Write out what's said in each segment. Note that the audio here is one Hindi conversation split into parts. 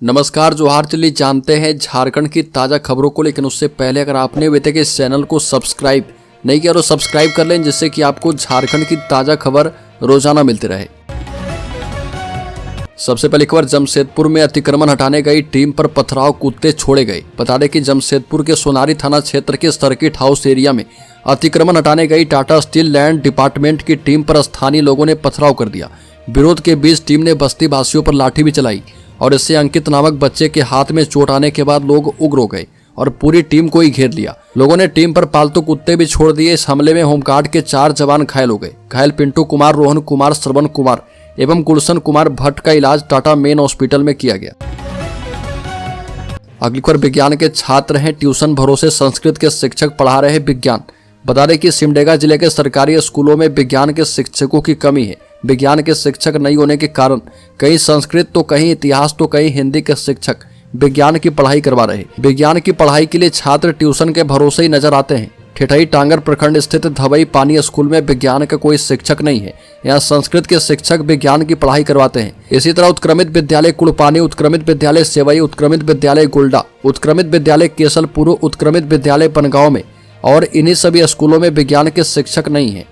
नमस्कार जोहार। चलिए जानते हैं झारखंड की ताज़ा खबरों को, लेकिन उससे पहले अगर आपने अभी तक इस चैनल को सब्सक्राइब नहीं किया तो सब्सक्राइब कर लें, जिससे कि आपको झारखंड की ताज़ा खबर रोजाना मिलती रहे। सबसे पहली खबर, जमशेदपुर में अतिक्रमण हटाने गई टीम पर पथराव, कुत्ते छोड़े गए। बता दें कि जमशेदपुर के सोनारी थाना क्षेत्र के सर्किट हाउस एरिया में अतिक्रमण हटाने गई टाटा स्टील लैंड डिपार्टमेंट की टीम पर स्थानीय लोगों ने पथराव कर दिया। विरोध के बीच टीम ने बस्ती वासियों पर लाठी भी चलाई और इससे अंकित नामक बच्चे के हाथ में चोट आने के बाद लोग उग्र हो गए और पूरी टीम को ही घेर लिया। लोगों ने टीम पर पालतू कुत्ते भी छोड़ दिए। इस हमले में होमगार्ड के 4 जवान घायल हो गए। घायल पिंटू कुमार, रोहन कुमार, श्रवण कुमार एवं गुलशन कुमार भट्ट का इलाज टाटा मेन हॉस्पिटल में किया गया। अगली खबर, विज्ञान के छात्र हैं ट्यूशन भरोसे, संस्कृत के शिक्षक पढ़ा रहे विज्ञान। बता दें कि सिमडेगा जिले के सरकारी स्कूलों में विज्ञान के शिक्षकों की कमी है। विज्ञान के शिक्षक नहीं होने के कारण कहीं संस्कृत तो कहीं इतिहास तो कहीं हिंदी के शिक्षक विज्ञान की पढ़ाई करवा रहे। विज्ञान की पढ़ाई के लिए छात्र ट्यूशन के भरोसे ही नजर आते हैं। ठेठई टांगर प्रखंड स्थित धवई पानी स्कूल में विज्ञान का कोई शिक्षक नहीं है। यहाँ संस्कृत के शिक्षक विज्ञान की पढ़ाई करवाते हैं। इसी तरह उत्क्रमित विद्यालय कुड़पानी, उत्क्रमित विद्यालय सेवई, उत्क्रमित विद्यालय गुलडा, उत्क्रमित विद्यालय केसलपुर, उत्क्रमित विद्यालय बनगांव में और इन्हीं सभी स्कूलों में विज्ञान के शिक्षक नहीं है।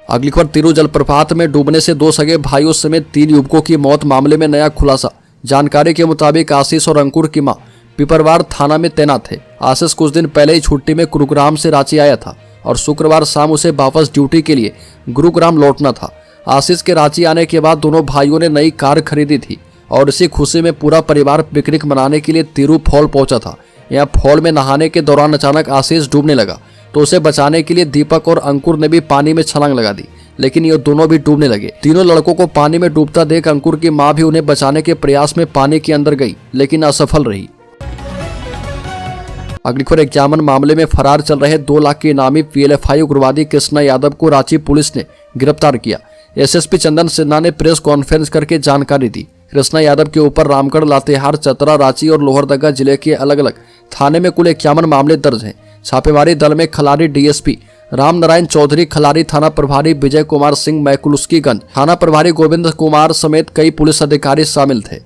अगली खबर, तिरु जलप्रपात में डूबने से 2 सगे भाइयों समेत 3 युवकों की मौत, मामले में नया खुलासा। जानकारी के मुताबिक आशीष और अंकुर की मां पिपरवार थाना में तैनात थे। आशीष कुछ दिन पहले ही छुट्टी में गुरुग्राम से रांची आया था और शुक्रवार शाम उसे वापस ड्यूटी के लिए गुरुग्राम लौटना था। आशीष के रांची आने के बाद दोनों भाइयों ने नई कार खरीदी थी और इसी खुशी में पूरा परिवार पिकनिक मनाने के लिए तिरु फॉल पहुंचा था। यहाँ फॉल में नहाने के दौरान अचानक आशीष डूबने लगा तो उसे बचाने के लिए दीपक और अंकुर ने भी पानी में छलांग लगा दी, लेकिन ये दोनों भी डूबने लगे। तीनों लड़कों को पानी में डूबता देख अंकुर की मां भी उन्हें बचाने के प्रयास में पानी के अंदर गई, लेकिन असफल रही। अगली खबर, इक्यावन मामले में फरार चल रहे 2 लाख के इनामी पीएलएफआई उग्रवादी कृष्णा यादव को रांची पुलिस ने गिरफ्तार किया। एसएसपी चंदन सिन्हा ने प्रेस कॉन्फ्रेंस करके जानकारी दी। कृष्णा यादव के ऊपर रामगढ़, लातेहार, चतरा, रांची और लोहरदगा जिले के अलग अलग थाने में कुल 51 मामले दर्ज हैं। छापेमारी दल में खलारी डीएसपी राम नारायण चौधरी, खलारी थाना प्रभारी विजय कुमार सिंह, मैकुलस्कीगंज थाना प्रभारी गोविंद कुमार समेत कई पुलिस अधिकारी शामिल थे।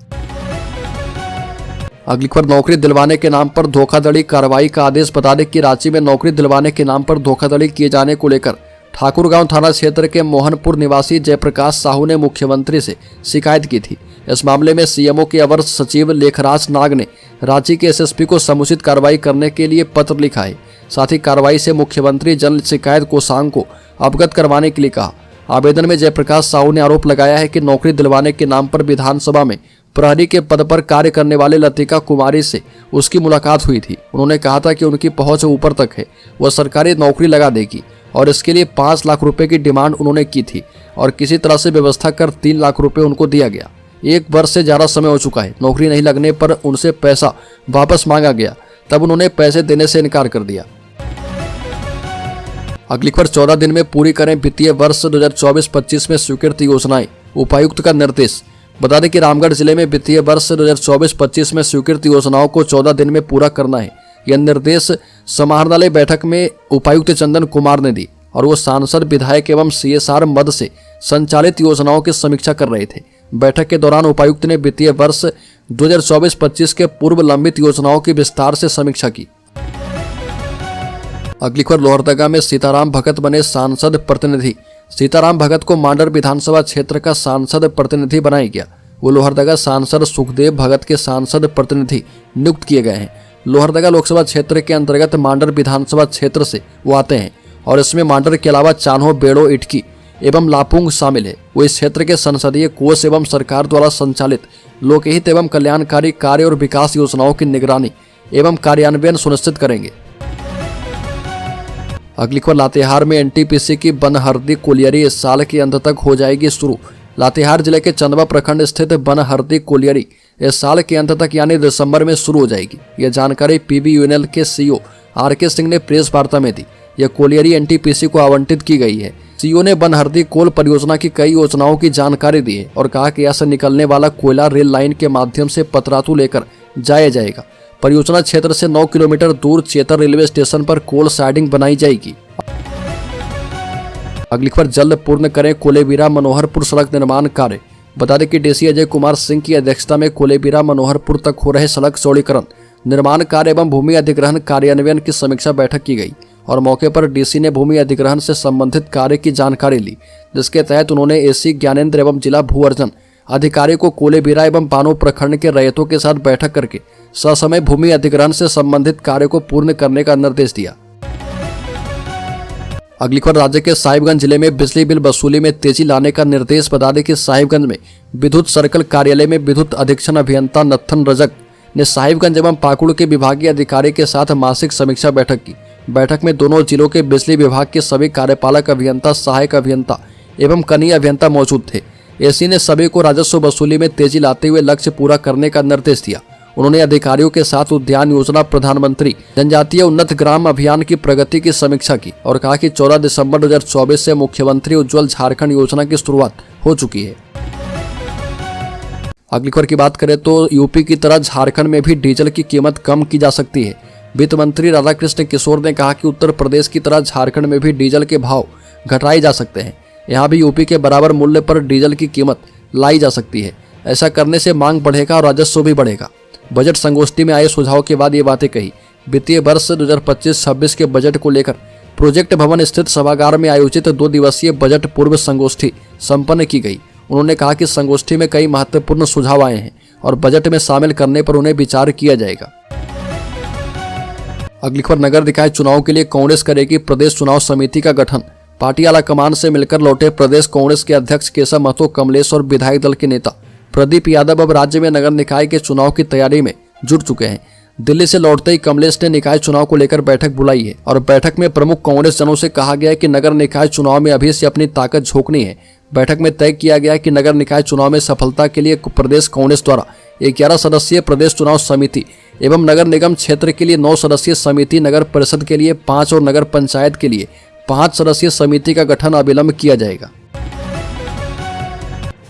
अगली खबर, नौकरी दिलवाने के नाम पर धोखाधड़ी, कार्रवाई का आदेश। बता दें कि रांची में नौकरी दिलवाने के नाम पर धोखाधड़ी किए जाने को लेकर ठाकुरगांव थाना क्षेत्र के मोहनपुर निवासी जयप्रकाश साहू ने मुख्यमंत्री से शिकायत की थी। इस मामले में सीएमओ के अवर सचिव लेखराज नाग ने रांची के एसएसपी को समुचित कार्रवाई करने के लिए पत्र लिखा है। साथ ही कार्रवाई से मुख्यमंत्री जन शिकायत कोषांग को अवगत करवाने के लिए कहा। आवेदन में जयप्रकाश साहू ने आरोप लगाया है कि नौकरी दिलवाने के नाम पर विधानसभा में प्रहरी के पद पर कार्य करने वाले लतिका कुमारी से उसकी मुलाकात हुई थी। उन्होंने कहा था कि उनकी पहुंच ऊपर तक है, वह सरकारी नौकरी लगा देगी और इसके लिए 5 लाख रुपए की डिमांड उन्होंने की थी और किसी तरह से व्यवस्था कर 3 लाख रुपए उनको दिया गया। 1 वर्ष से ज्यादा समय हो चुका है। नौकरी नहीं लगने पर उनसे पैसा वापस मांगा गया, तब उन्होंने पैसे देने से इनकार कर दिया। अगली खबर, 14 दिन में पूरी करें वित्तीय वर्ष 2024-25 में स्वीकृत योजनाएं, उपायुक्त का निर्देश। बता दें कि रामगढ़ जिले में वित्तीय वर्ष 2024-25 में स्वीकृत योजनाओं को 14 दिन में पूरा करना है। यह निर्देश समाहरणालय बैठक में उपायुक्त चंदन कुमार ने दी और वो सांसद, विधायक एवं सीएसआर मद से संचालित योजनाओं की समीक्षा कर रहे थे। बैठक के दौरान उपायुक्त ने वित्तीय वर्ष 2024-25 के पूर्व लंबित योजनाओं की विस्तार से समीक्षा की। अगली खबर, लोहरदगा में सीताराम भगत बने सांसद प्रतिनिधि। सीताराम भगत को मांडर विधानसभा क्षेत्र का सांसद प्रतिनिधि बनाया गया। वो लोहरदगा सांसद सुखदेव भगत के सांसद प्रतिनिधि नियुक्त किए गए हैं। लोहरदगा लोकसभा क्षेत्र के अंतर्गत मांडर विधानसभा क्षेत्र से वो आते हैं और इसमें मांडर के अलावा चान्हो, बेड़ो, इटकी एवं लापुंग शामिल है। वो इस क्षेत्र के संसदीय कोष एवं सरकार द्वारा संचालित लोकहित एवं कल्याणकारी कार्य और विकास योजनाओं की निगरानी एवं कार्यान्वयन सुनिश्चित करेंगे। अगली खबर, लातेहार में एनटीपीसी की बनहरदी कोलियरी इस साल के अंत तक हो जाएगी शुरू। लातेहार जिले के चंदवा प्रखंड स्थित बनहरदी कोलियरी इस साल के अंत तक यानी दिसंबर में शुरू हो जाएगी। यह जानकारी पीबीयूएनएल के सीईओ आरके सिंह ने प्रेस वार्ता में दी। यह कोलियरी एनटीपीसी को आवंटित की गई है। सीईओ ने बनहरदी कोल परियोजना की कई योजनाओं की जानकारी दी है और कहा कि ऐसे निकलने वाला कोयला रेल लाइन के माध्यम से पतरातू लेकर जाया जाएगा। परियोजना क्षेत्र से 9 किलोमीटर दूर चेतर रेलवे स्टेशन पर कोल साइडिंग बनाई जाएगी। अगली खबर, जल्द पूर्ण करें कोलेबिरा मनोहरपुर सड़क निर्माण कार्य। बता दें कि डीसी अजय कुमार सिंह की अध्यक्षता में कोलेबिरा मनोहरपुर तक हो रहे सड़क चौड़ीकरण, निर्माण कार्य एवं भूमि अधिग्रहण कार्यान्वयन की समीक्षा बैठक की गई और मौके पर डीसी ने भूमि अधिग्रहण से संबंधित कार्य की जानकारी ली, जिसके तहत उन्होंने एसी ज्ञानेंद्र एवं जिला भू अर्जन अधिकारी को कोलेबिरा एवं पानो प्रखंड के रैयतों के साथ बैठक करके ससमय भूमि अधिग्रहण से संबंधित कार्य को पूर्ण करने का निर्देश दिया। अगली खबर, राज्य के साहिबगंज जिले में बिजली बिल वसूली में तेजी लाने का निर्देश। बता दें कि साहिबगंज में विद्युत सर्कल कार्यालय में विद्युत अधीक्षण अभियंता नत्थन रजक ने साहिबगंज एवं पाकुड़ के विभागीय अधिकारी के साथ मासिक समीक्षा बैठक की। बैठक में दोनों जिलों के बिजली विभाग के सभी कार्यपालक अभियंता, सहायक अभियंता एवं कनीय अभियंता मौजूद थे। एसी ने सभी को राजस्व वसूली में तेजी लाते हुए लक्ष्य पूरा करने का निर्देश दिया। उन्होंने अधिकारियों के साथ उद्यान योजना, प्रधानमंत्री जनजातीय उन्नत ग्राम अभियान की प्रगति की समीक्षा की और कहा कि 14 दिसंबर 2024 से मुख्यमंत्री उज्ज्वल झारखंड योजना की शुरुआत हो चुकी है। अगली खबर की बात करें तो यूपी की तरह झारखंड में भी डीजल की कीमत कम की जा सकती है। वित्त मंत्री राधाकृष्ण किशोर ने कहा कि उत्तर प्रदेश की तरह झारखंड में भी डीजल के भाव घटाए जा सकते हैं। यहाँ भी यूपी के बराबर मूल्य पर डीजल की कीमत लाई जा सकती है। ऐसा करने से मांग बढ़ेगा और राजस्व भी बढ़ेगा। बजट संगोष्ठी में आए सुझाव के बाद ये बातें कही। वित्तीय वर्ष 2025-26 के बजट को लेकर प्रोजेक्ट भवन स्थित सभागार में आयोजित 2 दिवसीय बजट पूर्व संगोष्ठी संपन्न की गई। उन्होंने कहा कि संगोष्ठी में कई महत्वपूर्ण सुझाव आए हैं और बजट में शामिल करने पर उन्हें विचार किया जाएगा। अगली खबर, नगर निकाय चुनाव के लिए कांग्रेस करेगी प्रदेश चुनाव समिति का गठन। पार्टी आला कमान से मिलकर लौटे प्रदेश कांग्रेस के अध्यक्ष केशव महतो, कमलेश और विधायक दल के नेता प्रदीप यादव अब राज्य में नगर निकाय के चुनाव की तैयारी में जुट चुके हैं। दिल्ली से लौटते ही कमलेश ने निकाय चुनाव को लेकर बैठक बुलाई है और बैठक में प्रमुख कांग्रेस जनों से कहा गया है कि नगर निकाय चुनाव में अभी से अपनी ताकत झोंकनी है। बैठक में तय किया गया है कि नगर निकाय चुनाव में सफलता के लिए प्रदेश कांग्रेस द्वारा 11 सदस्यीय प्रदेश चुनाव समिति एवं नगर निगम क्षेत्र के लिए 9 सदस्यीय समिति, नगर परिषद के लिए 5 और नगर पंचायत के लिए 5 सदस्यीय समिति का गठन अविलंब किया जाएगा।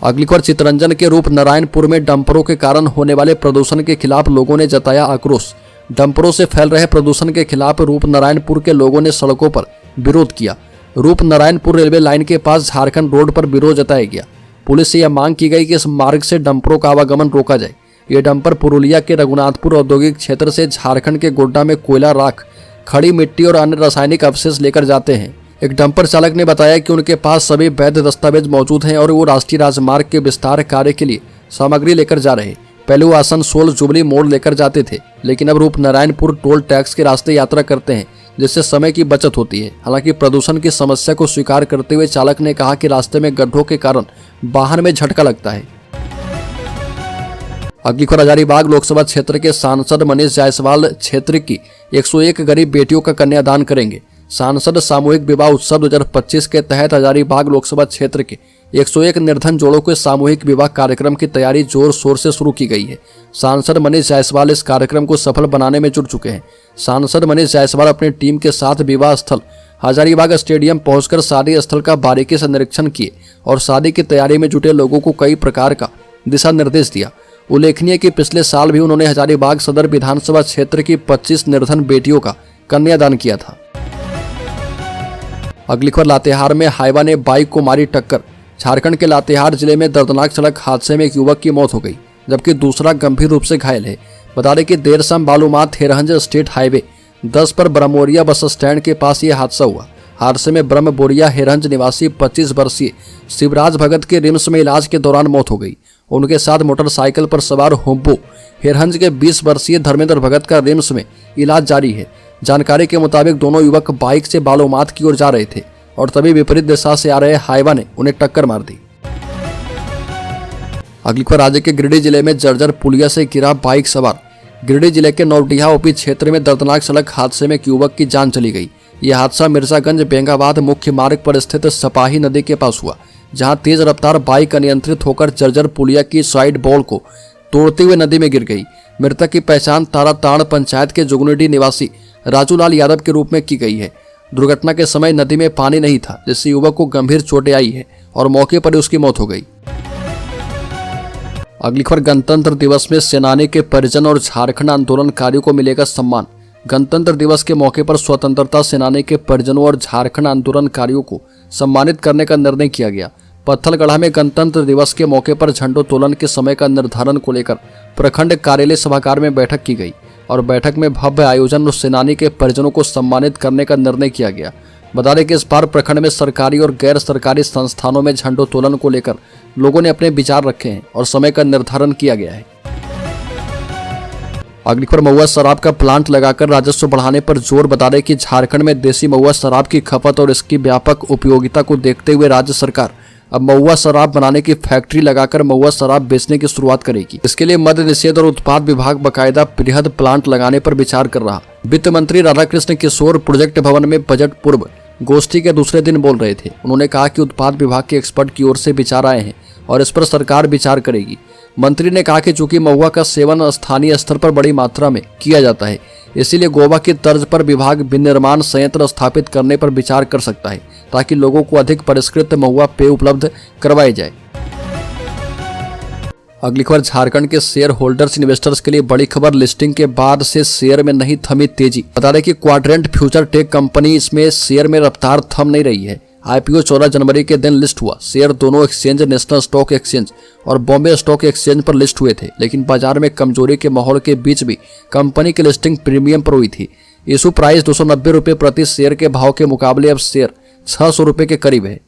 अगली खबर, चितरंजन के रूप नारायणपुर में डंपरों के कारण होने वाले प्रदूषण के खिलाफ लोगों ने जताया आक्रोश। डंपरों से फैल रहे प्रदूषण के खिलाफ रूप नारायणपुर के लोगों ने सड़कों पर विरोध किया। रूप नारायणपुर रेलवे लाइन के पास झारखंड रोड पर विरोध जताया गया। पुलिस से यह मांग की गई कि इस मार्ग से डंपरों का आवागमन रोका जाए। ये डंपर पुरुलिया के रघुनाथपुर औद्योगिक क्षेत्र से झारखंड के गोड्डा में कोयला, राख, खड़ी मिट्टी और अन्य रासायनिक अवशेष लेकर जाते हैं। एक डंपर चालक ने बताया कि उनके पास सभी वैध दस्तावेज मौजूद हैं और वो राष्ट्रीय राजमार्ग के विस्तार कार्य के लिए सामग्री लेकर जा रहे। पहले वो आसनसोल जुबली मोड़ लेकर जाते थे, लेकिन अब रूप नारायणपुर टोल टैक्स के रास्ते यात्रा करते हैं, जिससे समय की बचत होती है। हालांकि प्रदूषण की समस्या को स्वीकार करते हुए चालक ने कहा कि रास्ते में गड्ढों के कारण वाहन में झटका लगता है। अगली खबर, हजारीबाग लोकसभा क्षेत्र के सांसद मनीष जायसवाल क्षेत्र की 101 गरीब बेटियों का कन्यादान करेंगे। सांसद सामूहिक विवाह उत्सव 2025 के तहत हजारीबाग लोकसभा क्षेत्र के 101 निर्धन जोड़ों के सामूहिक विवाह कार्यक्रम की तैयारी जोर शोर से शुरू की गई है। सांसद मनीष जायसवाल इस कार्यक्रम को सफल बनाने में जुट चुके हैं। सांसद मनीष जायसवाल अपनी टीम के साथ विवाह स्थल हजारीबाग स्टेडियम पहुंचकर शादी स्थल का बारीकी से निरीक्षण किए और शादी की तैयारी में जुटे लोगों को कई प्रकार का दिशा निर्देश दिया। उल्लेखनीय कि पिछले साल भी उन्होंने हजारीबाग सदर विधानसभा क्षेत्र की 25 निर्धन बेटियों का कन्यादान किया था। अगली खबर, लातेहार में हाईवा ने बाइक को मारी टक्कर। झारखंड के लातेहार जिले में दर्दनाक सड़क हादसे में एक युवक की मौत हो गई, जबकि दूसरा गंभीर रूप से घायल है। बता दें कि देर शाम बालूमाथ हेरहंज स्टेट हाईवे 10 पर ब्रह्मोरिया बस स्टैंड के पास यह हादसा हुआ। हादसे में ब्रह्मबोरिया हेरहंज निवासी 25 वर्षीय शिवराज भगत के रिम्स में इलाज के दौरान मौत हो गई। उनके साथ मोटरसाइकिल पर सवार होम्बो हेरहंज के 20 वर्षीय धर्मेंद्र भगत का रिम्स में इलाज जारी है। जानकारी के मुताबिक दोनों युवक बाइक से बालूमाथ की ओर जा रहे थे और तभी विपरीत दिशा से आ रहे हाईवा ने उन्हें टक्कर मार दी। अगली खबर, राज्य के गिरिडीह जिले में जर्जर पुलिया से गिरा बाइक सवार। गिरिडीह जिले के नौडिया ओपी क्षेत्र में दर्दनाक सड़क हादसे में एक युवक की जान चली गई। यह हादसा मिर्जागंज बेंगाबाद मुख्य मार्ग पर स्थित सपाही नदी के पास हुआ, जहां तेज रफ्तार बाइक अनियंत्रित होकर जर्जर पुलिया की साइड बॉल को तोड़ते हुए नदी में गिर गई। मृतक की पहचान ताराताड़ पंचायत के जुगनुडी निवासी राजूलाल यादव के रूप में की गई है। दुर्घटना के समय नदी में पानी नहीं था, जिससे युवक को गंभीर चोटें आई है और मौके पर ही उसकी मौत हो गई। अगली खबर, गणतंत्र दिवस में सेनानी के परिजन और झारखंड आंदोलनकारियों को मिलेगा सम्मान। गणतंत्र दिवस के मौके पर स्वतंत्रता सेनानी के परिजनों और झारखंड आंदोलनकारियों को सम्मानित करने का निर्णय किया गया। पत्थलगढ़ा में गणतंत्र दिवस के मौके पर झंडोत्तोलन के समय का निर्धारण को लेकर प्रखंड कार्यालय सभागार में बैठक की गई और बैठक में भव्य आयोजन और सेनानी के परिजनों को सम्मानित करने का निर्णय किया गया। बता दें कि इस बार प्रखंड में सरकारी और गैर सरकारी संस्थानों में झंडोत्तोलन को लेकर लोगों ने अपने विचार रखे हैं और समय का निर्धारण किया गया है। अगली खबर, महुआ शराब का प्लांट लगाकर राजस्व बढ़ाने पर जोर। बता दें कि झारखंड में देसी महुआ शराब की खपत और इसकी व्यापक उपयोगिता को देखते हुए राज्य सरकार अब महुआ शराब बनाने की फैक्ट्री लगाकर महुआ शराब बेचने की शुरुआत करेगी। इसके लिए मद्य निषेध और उत्पाद विभाग बकायदा बृहद प्लांट लगाने पर विचार कर रहा। वित्त मंत्री राधाकृष्ण किशोर प्रोजेक्ट भवन में बजट पूर्व गोष्ठी के दूसरे दिन बोल रहे थे। उन्होंने कहा कि उत्पाद विभाग के एक्सपर्ट की ओर से विचार आए हैं और इस पर सरकार विचार करेगी। मंत्री ने कहा कि चूंकि महुआ का सेवन स्थानीय स्तर पर बड़ी मात्रा में किया जाता है, इसीलिए गोवा की तर्ज पर विभाग विनिर्माण संयंत्र स्थापित करने पर विचार कर सकता है ताकि लोगों को अधिक परिष्कृत महुआ पेय उपलब्ध करवाए जाए। अगली खबर, झारखंड के शेयर होल्डर्स इन्वेस्टर्स के लिए बड़ी खबर। लिस्टिंग के बाद से शेयर में नहीं थमी तेजी। बता दें कि क्वाड्रेंट फ्यूचर टेक कंपनी इसमें शेयर में रफ्तार थम नहीं रही है। आईपीओ 14 जनवरी के दिन लिस्ट हुआ। शेयर दोनों एक्सचेंज नेशनल स्टॉक एक्सचेंज और बॉम्बे स्टॉक एक्सचेंज पर लिस्ट हुए थे, लेकिन बाजार में कमजोरी के माहौल के बीच भी कंपनी की लिस्टिंग प्रीमियम पर हुई थी। इशू प्राइस 290 रुपये प्रति शेयर के भाव के मुकाबले अब शेयर 600 रुपये के करीब है।